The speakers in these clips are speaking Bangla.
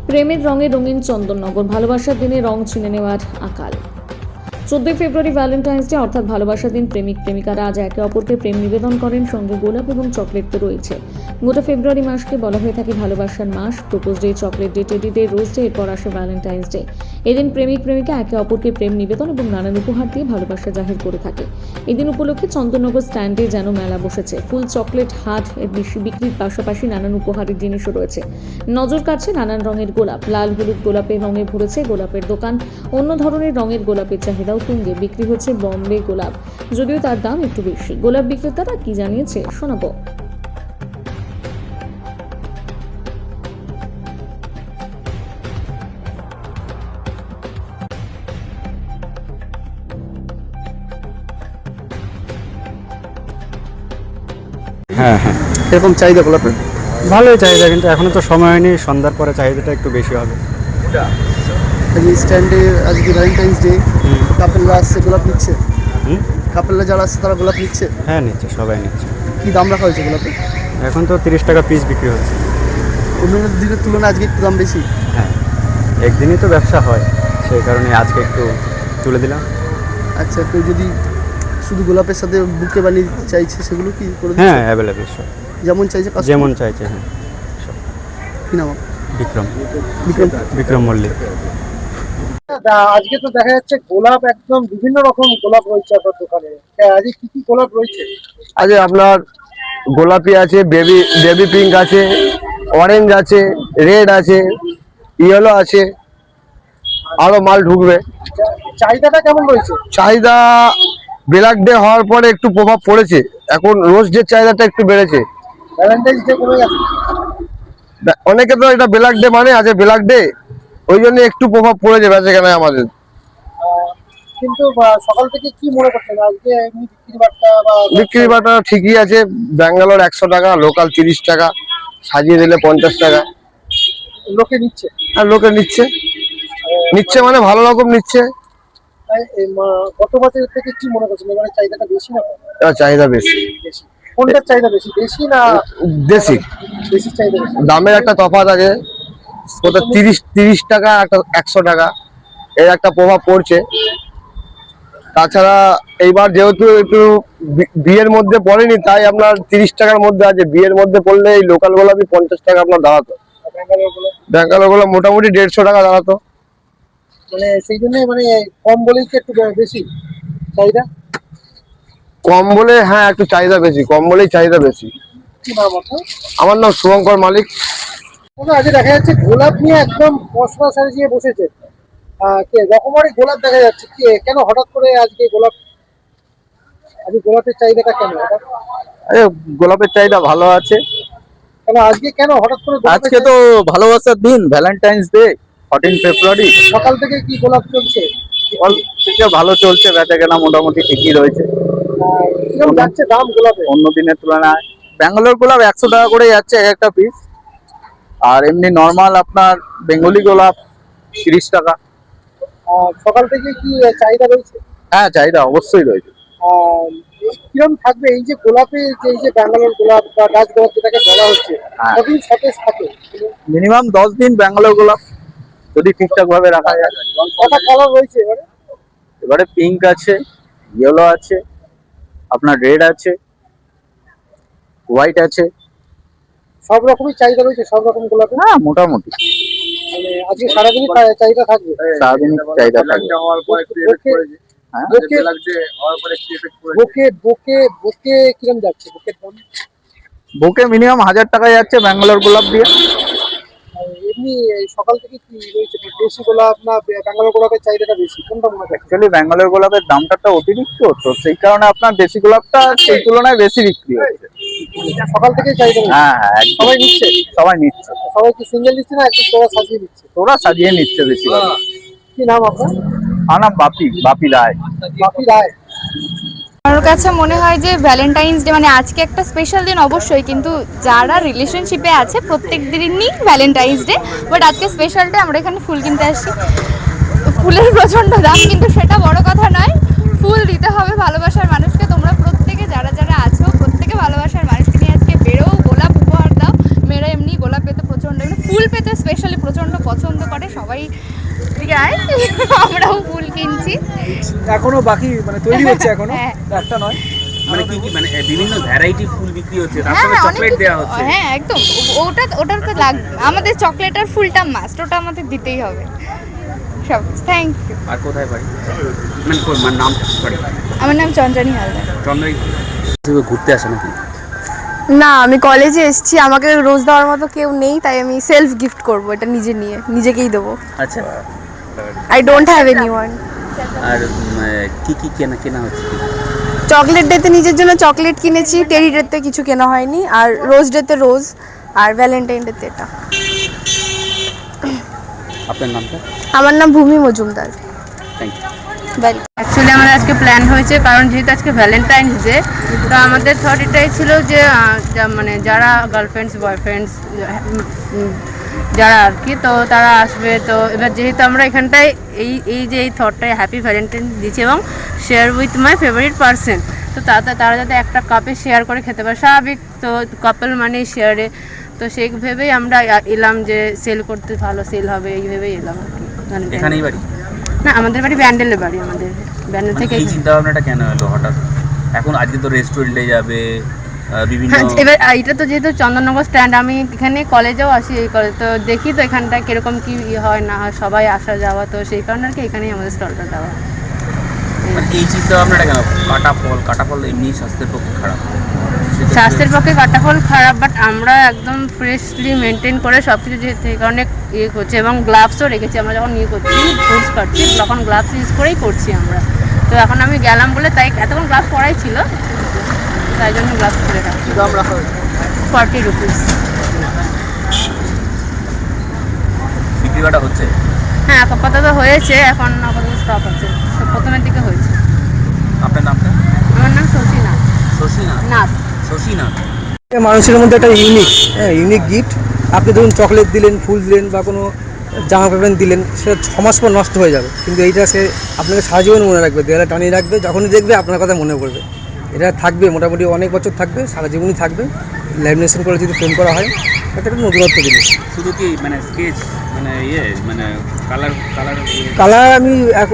প্রেমের রঙে রঙিন চন্দননগর, ভালোবাসার দিনে রং ছিনে নেওয়ার আকাল। 14 ফেব্রুয়ারি ভ্যালেন্টাইন্স ডে অর্থাৎ ভালোবাসার দিন প্রেমিক প্রেমিকারা আজ একে অপরকে প্রেম নিবেদন করেন, সঙ্গে গোলাপ এবং চকলেট তো রয়েছে। গোটা ফেব্রুয়ারি মাসকে বলা হয়ে থাকে ভালোবাসার মাস। Propose day, chocolate day, teddy day, rose day, এরপর আসে ভ্যালেন্টাইন্স ডে। এদিন প্রেমিক প্রেমিকা একে অপরকে প্রেম নিবেদন এবং নানান উপহার দিয়ে ভালোবাসা জাহির করে থাকে। এদিন উপলক্ষে চন্দননগর স্ট্যান্ডে যেন মেলা বসেছে। ফুল, চকলেট, হাট এর বিক্রির পাশাপাশি নানান উপহারের জিনিসও রয়েছে। নজর কাটছে নানান রঙের গোলাপ। লাল, হলুদ গোলাপের রঙে ভরেছে গোলাপের দোকান। অন্য ধরনের রঙের গোলাপের চাহিদাও তুঙ্গে। বিক্রি হচ্ছে বম্বে গোলাপ, যদিও তার দাম একটু বেশি। গোলাপ বিক্রেতারা কি জানিয়েছে শোনাবো। হ্যাঁ হ্যাঁ, এরকম চাহিদা গোলাপের? ভালোই চাহিদা, কিন্তু এখনো তো সময় হয়নি। সন্ধ্যার পরে চাহিদাটা একটু বেশি হবে। আজকে স্ট্যান্ডে আজকে ভ্যালেন্টাইন্স ডে, কাপেলরা আসছে গোলাপ নিচ্ছে। কাপেলরা যারা আসছে তারা গোলাপ নিচ্ছে। হ্যাঁ, নিচ্ছে, সবাই নিচ্ছে। কি দাম রাখা হয়েছে গোলাপের? এখন তো 30 টাকা পিস বিক্রি হচ্ছে। অন্যান্য দিনের তুলনায় আজকে একটু দাম বেশি। হ্যাঁ, একদিনই তো ব্যবসা হয়, সেই কারণে আজকে একটু তুলে দিলাম। আচ্ছা, কেউ যদি শুধু গোলাপের সাথে বুকে বানিয়ে চাইছে সেগুলো কি করে দিচ্ছে? হ্যাঁ, অ্যাভেলেবেল সব, যেমন চাইছে customer? যেমন চাইছে। হ্যাঁ, কি নাম আপনার? বিক্রম বিক্রম। বিক্রম মল্লিক। আজকে তো দেখা যাচ্ছে গোলাপ একদম বিভিন্ন রকম গোলাপ রয়েছে আপনার দোকানে। আজকে কি কি গোলাপ রয়েছে? আজ আপনার গোলাপি আছে, বেবি বেবি পিঙ্ক আছে, অরেঞ্জ আছে, রেড আছে, ইয়েলো আছে, আরো মাল ঢুকবে। চাহিদাটা কেমন রয়েছে? চাহিদা ব্ল্যাক ডে হওয়ার পরে একটু প্রভাব পড়েছে, এখন রোজ ডে চাহিদাটা একটু বেড়েছে। ভ্যালেন্টাইন্স ডে কমে গেছে, অনেকে তো এটা ব্ল্যাক ডে মানে আছে ব্ল্যাক ডে, ওই জন্য একটু প্রভাব পড়েছে বেচাকেনায় আমাদের। কিন্তু সকাল থেকে কি মনে করছেন আজকে এমনি বিক্রি বাট্টা বা বিক্রি বাটা ঠিকই আছে। ব্যাঙ্গালোর 100 টাকা, লোকাল 30 টাকা, সাজিয়ে দিলে 50 টাকা। লোকে নিচ্ছে? আর লোকে নিচ্ছে নিচ্ছে মানে ভালো রকম নিচ্ছে। গত বছরের থেকে কি মনে করছেন এবারে চাহিদাটা বেশি না কম? এবার চাহিদা বেশি। বেশি। কোনটার চাহিদা বেশি, দেশি না দেশি। দেশির চাহিদা বেশি? দামের একটা তফাৎ আছে, কোথাও 30 টাকা, একটা 100 টাকা, এর একটা প্রভাব পড়ছে। তাছাড়া এইবার যেহেতু একটু বিয়ের মধ্যে পড়েনি, তাই আপনার 30 টাকার মধ্যে আছে। বিয়ের মধ্যে পড়লে এই লোকাল গোলাপি 50 টাকা আপনার দাঁড়াতো। ব্যাঙ্গালোর গোলাপ মোটামুটি 150 টাকা দাঁড়াতো। মানে সেই জন্য মানে কম বলেই কি একটু বেশি চাহিদা? কম বলে, হ্যাঁ একটু চাহিদা বেশি, কম বলেই চাহিদা বেশি। কি নাম আপনার? আমার নাম শুভঙ্কর মালিক। আজকে দেখা যাচ্ছে গোলাপ নিয়ে একদম পশরা সাজিয়ে বসেছে। কে রকমারি গোলাপ দেখা যাচ্ছে, কেন হঠাৎ করে আজকে গোলাপ? আজকে গোলাপের চাহিদাটা কেন হঠাৎ? আরে, গোলাপের চাহিদা ভালো আছে। কেন আজকে কেন হঠাৎ করে গোলাপের আজকে তো ভালোবাসার দিন, ভ্যালেন্টাইন্স ডে, 14 ফেব্রুয়ারি। চাহিদা? সকাল থেকে কি গোলাপ চলছে? থেকে ভালো চলছে, বেচাকেনা মোটামুটি ঠিকই রয়েছে। কিরকম যাচ্ছে দাম গোলাপে? অন্য দিনের তুলনায় ব্যাঙ্গালোর গোলাপ 100 টাকা করে যাচ্ছে এক একটা পিস, আর এমনি নর্মাল আপনার বেঙ্গলি গোলাপ 30 টাকা। সকাল থেকে কি চাহিদা রয়েছে? হ্যাঁ, চাহিদা অবশ্যই রয়েছে। কিরকম থাকবে এই যে গোলাপে, যে এই যে ব্যাঙ্গালোর গোলাপ বা ডাচ গোলাপ যেটাকে বলা হচ্ছে, হ্যাঁ। কতদিন সতেজ থাকে? মিনিমাম 10 দিন ব্যাঙ্গালোর গোলাপ, যদি ঠিকঠাক ভাবে রাখা যায়। কটা কালার রয়েছে এবারে? এবারে পিঙ্ক আছে, ইয়েলো আছে, আপনার রেড আছে, হোয়াইট আছে। সব রকমই চাহিদা রয়েছে সব রকম গোলাপে? হ্যাঁ, মোটামুটি মানে আজকে সারাদিনই চাহিদা থাকবে? সারাদিনই চাহিদা থাকবে। হ্যাঁ, বুকে কিরকম যাচ্ছে বুকের দাম? বুকে মিনিমাম 1000 টাকা যাচ্ছে ব্যাঙ্গালোর গোলাপ দিয়ে। এমনি সকাল থেকে কি রয়েছে, দেশি গোলাপ না ব্যাঙ্গালোর গোলাপের চাহিদাটা বেশি, কোনটা মনে হয়? অ্যাকচুয়ালি ব্যাঙ্গালোর গোলাপের দামটা তো অতিরিক্ত, তো সেই কারণে আপনার দেশি গোলাপটা সেই তুলনায় বেশি বিক্রি হচ্ছে। সকাল থেকেই চাহিদা বেশি? হ্যাঁ হ্যাঁ, একদম। সবাই নিচ্ছে? সবাই নিচ্ছে, সবাই কি সিঙ্গেল নিচ্ছে না একদম তোরা সাজিয়ে নিচ্ছে? ওরা সাজিয়ে নিচ্ছে বেশি। কি নাম আপনার? আমার নাম বাপি রায়। বাপি রায়। আমার কাছে মনে হয় যে ভ্যালেন্টাইন্স ডে মানে আজকে একটা স্পেশাল দিন অবশ্যই, কিন্তু যারা রিলেশনশিপে আছে প্রত্যেক দিনই ভ্যালেন্টাইন্স ডে, বাট আজকে স্পেশাল ডে। আমরা এখানে ফুল কিনতে আসছি, ফুলের প্রচণ্ড দাম, কিন্তু সেটা বড় কথা নয়। ফুল দিতে হবে ভালোবাসার মানুষকে। তোমরা প্রত্যেকে যারা যারা আছো প্রত্যেকে ভালোবাসার মানুষকে নিয়ে আজকে বেরো, গোলাপ উপহার দাও। মেয়েরা এমনি গোলাপ পেতে প্রচণ্ড প্রচণ্ড, মানে ফুল পেতে স্পেশালি প্রচণ্ড পছন্দ করে সবাই। এদিকে আয়, আমরাও ফুল কিনছি। এখনো বাকি মানে তৈরি হচ্ছে এখনো, হ্যাঁ। একটা নয়। মানে কি কি মানে বিভিন্ন ভ্যারাইটি ফুল বিক্রি হচ্ছে, তার হ্যাঁ সঙ্গে অনেক চকলেট কিছু- দেওয়া হচ্ছে। হ্যাঁ একদম, ওটার তো লাগবে আমাদের, চকলেট আর ফুলটা মাস্ট, ওটা আমাদের দিতেই হবে সব। Thank you. আর কোথায় বাড়ি মানে নাম সরি আমার নাম চন্দ্রানী হালদার। চন্দ্রাই ঘুরতে আসে নাকি? না, আমি কলেজে এসেছি, আমাকে রোজ দেওয়ার মতো কেউ নেই, তাই আমি সেলফ গিফট করব, এটা নিজেকেই দেবো। আচ্ছা, আই ডোন্ট হ্যাভ এনিওয়ান। আর কি কি কেনা হচ্ছে? চকলেট ডেতে নিজের জন্য চকলেট কিনেছি, টেরি ডেতে কিছু কেনা হয়নি, আর রোজ ডেতে রোজ, আর ভ্যালেন্টাইন ডেতে এটা। আপনার নামটা? আমার নাম ভূমি মজুমদার। Thank you. অ্যাকচুয়ালি আমাদের আজকে প্ল্যান হয়েছে, কারণ যেহেতু আজকে ভ্যালেন্টাইন্স ডে, তো আমাদের থট এটাই ছিল যে মানে যারা গার্লফ্রেন্ডস বয়ফ্রেন্ডস যারা আর কি, তো তারা আসবে। তো এবার যেহেতু আমরা এখানটায় এই থটটাই হ্যাপি ভ্যালেন্টাইন্স দিচ্ছি এবং share with my favourite person, তো তারা যাতে একটা কাপে শেয়ার করে খেতে পারে, স্বাভাবিক তো কাপল মানেই শেয়ারে, তো সেই ভেবেই আমরা এলাম যে সেল করতে ভালো সেল হবে, এই ভেবেই এলাম আর কি। এখানেই বাড়ি? না, আমাদের বাড়ি ব্যান্ডেলের বাড়ি, আমাদের ব্যান্ডেল থেকে। এই চিন্তা ভাবনাটা কেন হলো হঠাৎ? এখন আজকে তো রেস্টুরেন্টে যাবে বিভিন্ন। হ্যাঁ, এবার এটা তো যেহেতু চন্দননগর স্ট্যান্ড, আমি এখানে কলেজেও আসি, এই কলেজ তো দেখি তো এখানটা কিরকম কি হয় না হয়, সবাই আসা যাওয়া, তো সেই কারণে আর কি এখানেই আমাদের স্টলটা দেওয়া। মানে এই চিন্তা ভাবনাটা কেন? কাটা ফল এমনি স্বাস্থ্যের পক্ষে খারাপ, স্বাস্থ্যের পক্ষে কাটা ফল খারাপ, বাট আমরা একদম ফ্রেশলি মেনটেন করে সব কিছু যেহেতু এই কারণে ইয়ে করছি, এবং গ্লাভসও রেখেছি। আমরা যখন ইয়ে করছি ফুডস কাটছি তখন গ্লাভস ইউজ করেই করছি আমরা। তো এখন আমি গেলাম বলে তাই এতক্ষণ গ্লাভস পরাই ছিল, তাই জন্য গ্লাভস পরে রাখছি। দাম রাখা হয়েছে 40 রুপিস। বিক্রি বাটা হচ্ছে? হ্যাঁ, আপাতত হয়েছে, এখন আপাতত স্টক আছে, প্রথমের দিকে হয়েছে। আপনার নামটা? আমার নাম শচীনা নাথ। শশীনা। মানুষের মধ্যে একটা ইউনিক গিফট। আপনি ধরুন চকলেট দিলেন, ফুল দিলেন বা কোনো জামা প্যান্ট দিলেন, সেটা 6 মাস পর নষ্ট হয়ে যাবে, কিন্তু এইটা সে আপনাকে সারা জীবন মনে রাখবে, দেয়ালে টানিয়ে রাখবে, যখনই দেখবে আপনার কথা মনে পড়বে। এটা থাকবে মোটামুটি অনেক বছর থাকবে, সারা জীবনই থাকবে। ল্যামিনেশন করে যদি ফ্রেম করা হয়, এটা একটা নতুনত্ব জিনিস। শুধু কি মানে স্কেচ মানে মানে কালার কালার আমি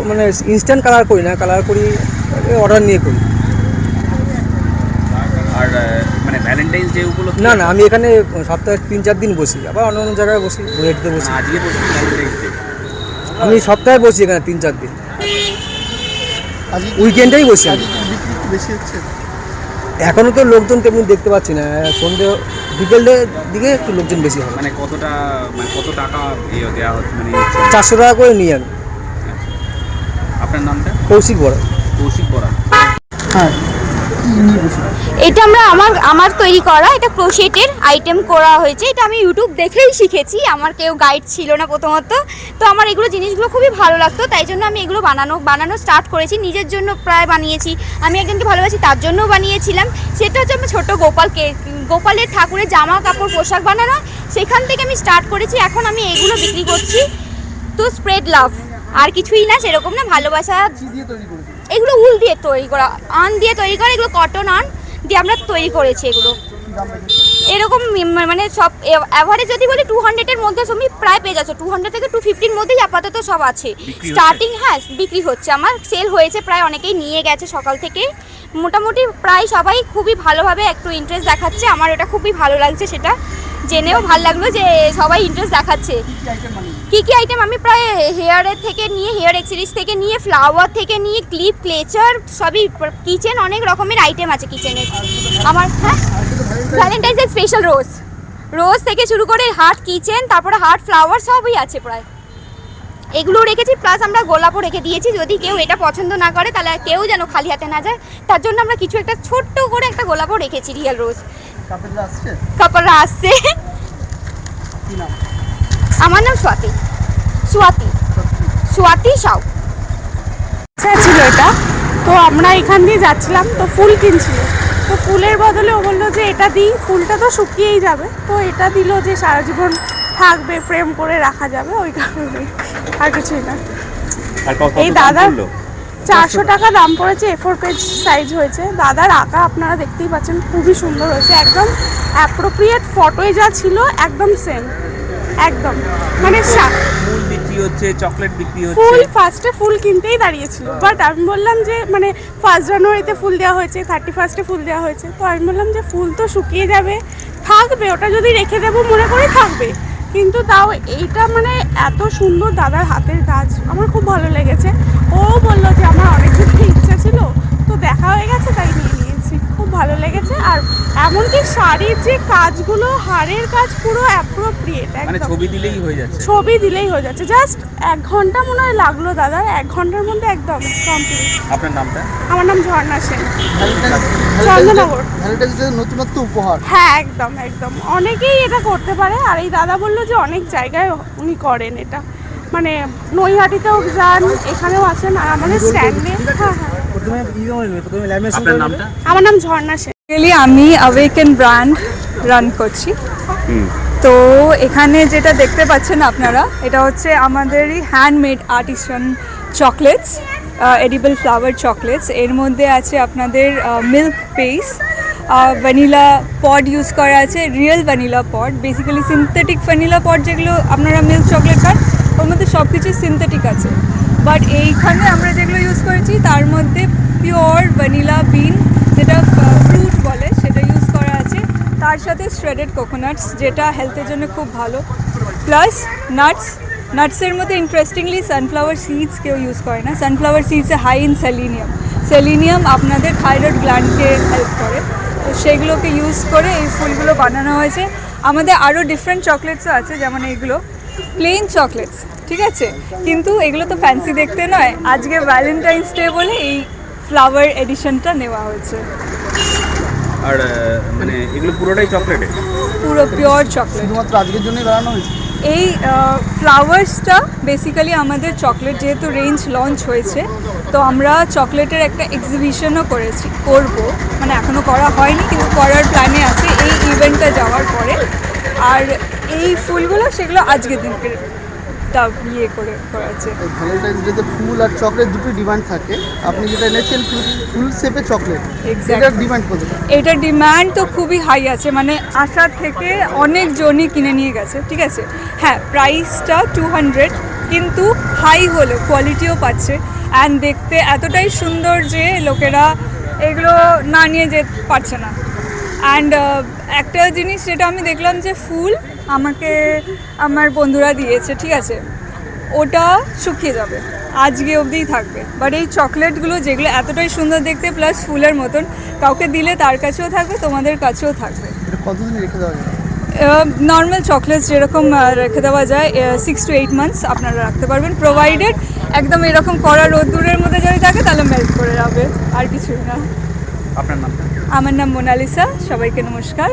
মানে ইনস্ট্যান্ট কালার করি না, কালার করি অর্ডার নিয়ে করি। আর মানে ভ্যালেন্টাইন্স ডে উপলক্ষে? না, আমি এখানে সপ্তাহে 3-4 দিন বসি, আবার অন্য অন্য জায়গায় বসি, বুয়েটতে বসি। আজকে বলছি ভ্যালেন্টাইন্স ডে, আমি সপ্তাহে বসি এখানে 3-4 দিন, আজকে উইকেন্ডেই বসি আমি। বিক্রি একটু বেশি হচ্ছে। এখনো তো লোকজন তেমনি দেখতে পাচ্ছি না, সন্ধ্যে বিকেলের দিকে একটু লোকজন বেশি হয়। মানে কত টাকা দেওয়া হচ্ছে মানে 400 টাকা করে নিই আমি। আপনার নামটা? কৌশিক বড়। কৌশিক বরা। এটা আমার তৈরি করা, এটা ক্রোশেটের আইটেম করা হয়েছে। এটা আমি ইউটিউব দেখেই শিখেছি, আমার কেউ গাইড ছিল না প্রথমত। তো আমার এগুলো জিনিসগুলো খুবই ভালো লাগতো, তাই জন্য আমি এগুলো বানানো স্টার্ট করেছি। নিজের জন্য প্রায় বানিয়েছি, আমি একজনকে ভালোবাসি তার জন্যও বানিয়েছিলাম। সেটা হচ্ছে আমার ছোটো গোপালের ঠাকুরের জামা কাপড় পোশাক বানানো, সেখান থেকে আমি স্টার্ট করেছি। এখন আমি এগুলো বিক্রি করছি। তো স্প্রেড লাভ, আর কিছুই না, সেরকম না, ভালোবাসা। এগুলো উল দিয়ে তৈরি করা, আন দিয়ে তৈরি করা, এগুলো কটন আন দিয়ে আমরা তৈরি করেছি। এগুলো এরকম মানে সব অ্যাভারেজ যদি বলি 200-এর মধ্যে তুমি প্রায় পেয়ে যাচ্ছ, 200 থেকে 250-র মধ্যেই আপাতত সব আছে স্টার্টিং। হ্যাঁ, বিক্রি হচ্ছে, আমার সেল হয়েছে, প্রায় অনেকেই নিয়ে গেছে সকাল থেকে। মোটামুটি প্রায় সবাই খুবই ভালোভাবে একটু ইন্টারেস্ট দেখাচ্ছে, আমার এটা খুবই ভালো লাগছে, সেটা জেনেও ভালো লাগলো যে সবাই ইন্টারেস্ট দেখাচ্ছে। কী কী আইটেম আমি প্রায় হেয়ারের থেকে নিয়ে, হেয়ার এক্সেসরিজ থেকে নিয়ে, ফ্লাওয়ার থেকে নিয়ে, ক্লিপ ক্লেচার সবই, কিচেন অনেক রকমের আইটেম আছে কিচেনের আমার। হ্যাঁ, ভ্যালেন্টাইন্স স্পেশাল রোজ থেকে শুরু করে হার্ট কিচেন, তারপরে হার্ট ফ্লাওয়ার সবই আছে প্রায়। এগুলো রেখেছি, প্লাস আমরা গোলাপও রেখে দিয়েছি। যদি কেউ এটা পছন্দ না করে তাহলে কেউ যেন খালি হাতে না যায়, তার জন্য আমরা কিছু একটা ছোট্ট করে একটা গোলাপও রেখেছি, রিয়েল রোজ। কাপড়রা আসছে। আমার নাম সোয়াতি সাউ। ছিল এটা, তো আমরা এখান দিয়ে যাচ্ছিলাম, তো ফুল কিনছিল, তো ফুলের বদলে ও বললো যে এটা দিই, ফুলটা তো শুকিয়েই যাবে, তো এটা দিল যে সারা জীবন থাকবে, ফ্রেম করে রাখা যাবে, ওই কারণে, আর কিছুই না। এই দাদা 400 টাকা দাম পড়েছে, A4 পেজ সাইজ হয়েছে। দাদার আঁকা আপনারা দেখতেই পাচ্ছেন, খুবই সুন্দর হয়েছে, একদম অ্যাপ্রোপ্রিয়েট, ফটোয় যা ছিল একদম সেম। একদম মানে ফুল বিক্রি হচ্ছে, চকলেট বিক্রি হচ্ছে। ফুল ফার্স্টে ফুল কিনতেই দাঁড়িয়েছিল, বাট আমি বললাম যে মানে 1 জানুয়ারিতে ফুল দেওয়া হয়েছে, 31 ফুল দেওয়া হয়েছে, তো আমি বললাম যে ফুল তো শুকিয়ে যাবে, থাকবে ওটা যদি রেখে দেবো মনে করে থাকবে, কিন্তু তাও এইটা মানে এত সুন্দর দাদার হাতের কাজ, আমার খুব ভালো লেগেছে। ও বললো যে আমার অনেক দিনের ইচ্ছা ছিল, তো দেখা হয়ে গেছে তাই নিয়ে নিয়েছি, খুব ভালো লেগেছে। আর এমনকি শাড়ির যে কাজগুলো, হাড়ের কাজ পুরো অ্যাপ্রোপ্রিয়েট, মানে একদম ছবি দিলেই হয়ে যাচ্ছে। ছবি দিলেই হয়ে যাচ্ছে, জাস্ট 1 ঘন্টা মনে হয় লাগলো দাদা, 1 ঘন্টার মধ্যে একদম কমপ্লিট। আপনার নামটা? আমার নাম ঝর্ণা সেন, ভ্যালেন্টাইন্স চন্দননগর। ডে নতুনত্ব উপহার। হ্যাঁ একদম একদম, অনেকেই এটা করতে পারে, আর এই দাদা বললো যে অনেক জায়গায় উনি করেন এটা, মানে নৈহাটিতেও যান, এখানেও আছেন, আর আমাদের স্ট্যান্ডে। হ্যাঁ হ্যাঁ, আপনার নামটা? আমার নাম ঝর্ণা সেন। বেসিক্যালি আমি অ্যাওয়েকেন ব্র্যান্ড রান করছি। তো এখানে যেটা দেখতে পাচ্ছেন আপনারা, এটা হচ্ছে আমাদেরই handmade artisan chocolates, edible flower chocolates. এর মধ্যে আছে আপনাদের মিল্ক পেস, ভ্যানিলা পড ইউজ করা আছে, রিয়েল ভ্যানিলা পড, বেসিক্যালি সিনথেটিক ভ্যানিলা পড যেগুলো আপনারা মিল্ক চকলেট খান, ওর মধ্যে সব কিছু সিনথেটিক আছে। বাট এইখানে আমরা যেগুলো ইউজ করেছি তার মধ্যে পিওর ভ্যানিলা বিন, যেটা ফ্রুট বলে, সেটা ইউজ করা আছে। তার সাথে শ্রেডেড কোকোনাটস, যেটা হেলথের জন্য খুব ভালো, প্লাস নাটসের মধ্যে ইন্টারেস্টিংলি সানফ্লাওয়ার সিডস কেউ ইউজ করে না। সানফ্লাওয়ার সিডসে হাই ইন সেলিনিয়াম আপনাদের থাইরয়েড গ্ল্যান্ডকে হেল্প করে, তো সেগুলোকে ইউজ করে এই ফুলগুলো বানানো হয়েছে। আমাদের আরও ডিফারেন্ট চকলেটসও আছে, যেমন এইগুলো প্লেন চকলেটস, ঠিক আছে, কিন্তু এগুলো তো ফ্যান্সি দেখতে নয়, আজকে ভ্যালেন্টাইন্স ডে বলে এই ফ্লাওয়ার এডিশনটা নেওয়া হয়েছে। আর মানে এগুলো পুরোটাই চকলেটে? পুরো পিওর চকলেট, শুধুমাত্র আজকের জন্যই বানানো হয়েছে। এই ফ্লাওয়ার্সটা বেসিক্যালি আমাদের চকলেট যেহেতু রেঞ্জ লঞ্চ হয়েছে, তো আমরা চকলেটের একটা এক্সিবিশনও করব, মানে এখনও করা হয়নি কিন্তু করার প্ল্যানে আছে এই ইভেন্টটা যাওয়ার পরে। আর এই ফুলগুলো সেগুলো আজকের দিনকে ইয়ে করে করেছে। ভ্যালেন্টাইন্স ডেতে ফুল আর চকলেট দুটোই ডিমান্ড থাকে, আপনি যেটা এনেছেন ফুল শেপে চকলেট, এটার ডিমান্ড কত? এটার ডিমান্ড তো খুবই হাই আছে, মানে আশা থেকে অনেকজনই কিনে নিয়ে গেছে, ঠিক আছে। হ্যাঁ, প্রাইসটা 200, কিন্তু হাই হলো কোয়ালিটিও পাচ্ছে, অ্যান্ড দেখতে এতটাই সুন্দর যে লোকেরা এগুলো না নিয়ে যেতে পারছে না। অ্যান্ড একটা জিনিস যেটা আমি দেখলাম যে ফুল আমাকে আমার বন্ধুরা দিয়েছে, ঠিক আছে, ওটা শুকিয়ে যাবে, আজকে অবধিই থাকবে, বাট এই চকলেটগুলো যেগুলো এতটাই সুন্দর দেখতে প্লাস ফুলের মতন, কাউকে দিলে তার কাছেও থাকবে, তোমাদের কাছেও থাকবে। কতদিন রেখে দেওয়া যায়? নর্মাল চকলেটস যেরকম রেখে দেওয়া যায় 6 to 8 months আপনারা রাখতে পারবেন, প্রোভাইডেড একদম এরকম কড়া রোদ্দুরের মধ্যে যদি থাকে তাহলে মেল্ট করে যাবে, আর কিছুই না। আপনার নামটা? আমার নাম মোনালিসা, সবাইকে নমস্কার।